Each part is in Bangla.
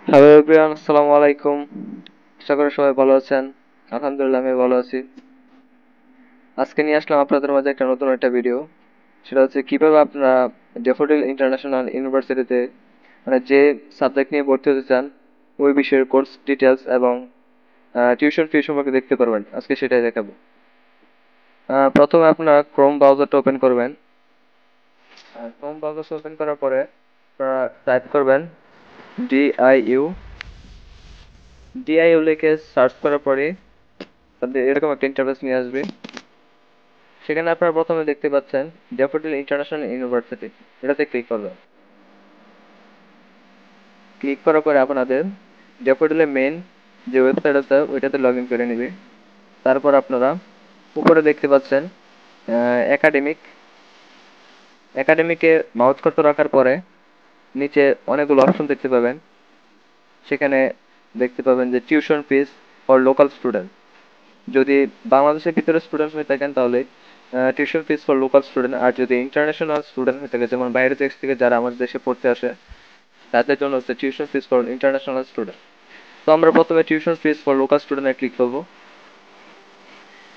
হ্যালো এভরিওয়ান, আসসালামু আলাইকুম। আশা করি সবাই ভালো আছেন। আলহামদুলিল্লাহ আমি ভালো আছি। আজকে নিয়ে আসলাম আপনাদের মাঝে একটা নতুন একটা ভিডিও। সেটা হচ্ছে কিভাবে আপনারা ড্যাফোডিল ইন্টারন্যাশনাল ইউনিভার্সিটিতে মানে যে সাবজেক্ট নিয়ে ভর্তি হতে চান ওই বিষয়ের কোর্স ডিটেলস এবং টিউশন ফি সম্পর্কে দেখতে পারবেন। আজকে সেটাই দেখাবো। প্রথমে আপনারা ক্রোম ব্রাউজারটা ওপেন করবেন। ক্রোম ব্রাউজার ওপেন করার পরে আপনারা টাইপ করবেন ডিআইইউ। ডিআইইউ লিখে সার্চ করার পরে তাদের এরকম একটা ইন্টারফেস নিয়ে আসবে। সেখানে আপনারা প্রথমে দেখতে পাচ্ছেন ড্যাফোডিল ইন্টারন্যাশনাল ইউনিভার্সিটি, এটাতে ক্লিক করবেন। ক্লিক করার পরে আপনাদের ড্যাফোডিলের মেন যে ওয়েবসাইট আছে ওইটাতে লগ ইন করে নেবে। তারপর আপনারা উপরে দেখতে পাচ্ছেন একাডেমিক। একাডেমিকে মাউস কার্সর রাখার পরে নিচে অনেকগুলো অপশন দেখতে পাবেন। সেখানে দেখতে পাবেন যে tuition fees for local student. যদি বাংলাদেশের ভিতরে স্টুডেন্ট হয়ে থাকেন তাহলে tuition fees for local student, আর যদি ইন্টারন্যাশনাল স্টুডেন্ট হয়ে থাকে যেমন বাইরের দেশ থেকে যারা আমাদের দেশে পড়তে আসে তাদের জন্য হচ্ছে tuition fees for international student. তো আমরা প্রথমে টিউশন ফিস ফর লোকাল স্টুডেন্টে ক্লিক করবো।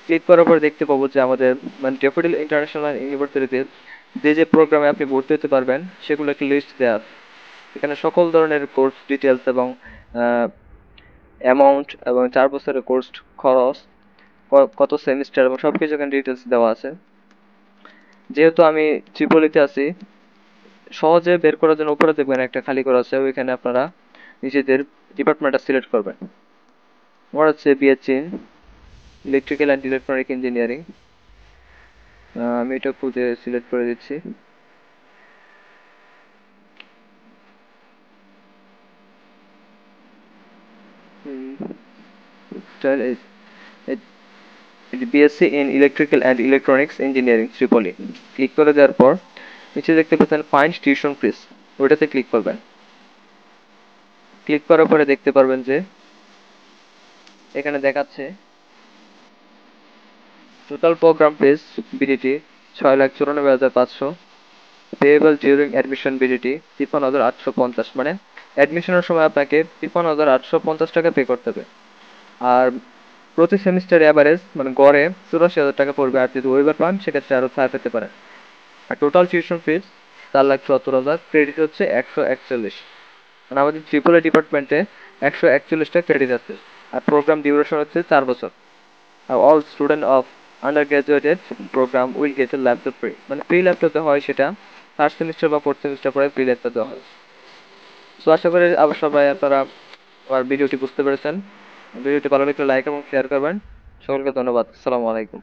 ক্লিক করার পর দেখতে পাবো যে আমাদের মানে ড্যাফোডিল ইন্টারন্যাশনাল ইউনিভার্সিটিতে যে যে প্রোগ্রামে আপনি ভর্তি হতে পারবেন সেগুলো একটি লিস্ট দেওয়া আছে। এখানে সকল ধরনের কোর্স ডিটেলস এবং অ্যামাউন্ট এবং 4 বছরের কোর্স খরচ, কত সেমিস্টার এবং সবকিছু এখানে ডিটেলস দেওয়া আছে। যেহেতু আমি ত্রিপলিতে আছি, সহজে বের করার জন্য উপরে দেখবেন একটা খালি করা আছে, ওইখানে আপনারা নিজেদের ডিপার্টমেন্টটা সিলেক্ট করবেন। আমার হচ্ছে BSc electrical and electronic engineering. আমি এটা খুঁজে সিলেক্ট করে দিচ্ছি। BSc in electrical and electronics engineering ত্রিপলি। Click করে দেওয়ার পর নিচে দেখতে পাচ্ছেন ফাইন্ড টিউশন ফিস, ওইটাতে ক্লিক করবেন। ক্লিক করার পরে দেখতে পারবেন যে এখানে দেখাচ্ছে total program fees BDT 6,94,500, payable during admission BDT 53,850, মানে অ্যাডমিশনের সময় আপনাকে 53,850 টাকা পে করতে হবে। আর প্রতি সেমিস্টার অ্যাভারেজ মানে গড়ে 84,000 টাকা পড়বে, আর যদি ওইবার পান সেক্ষেত্রে আরও ছাড় পেতে পারেন। আর টোটাল টিউশন ফিস 4,74,000, ক্রেডিট হচ্ছে 141। মানে আমাদের ত্রিপুরা ডিপার্টমেন্টে 141টা ক্রেডিট আছে। আর প্রোগ্রাম ডিউরেশন হচ্ছে 4 বছর। আর all student of under graduated program will get a laptop free, মানে ফ্রি ল্যাপটপে হয় সেটা ফার্স্ট সেমিস্টার বা ফোর্থ সেমিস্টার পরে ফ্রি ল্যাপটপ দেওয়া হয়। সো আশা করি আবার সবাই আপনারা আমার ভিডিওটি বুঝতে পেরেছেন। ভিডিওটি ভালো লাগলে লাইক এবং শেয়ার করবেন। সকলকে ধন্যবাদ। আসসালামু আলাইকুম।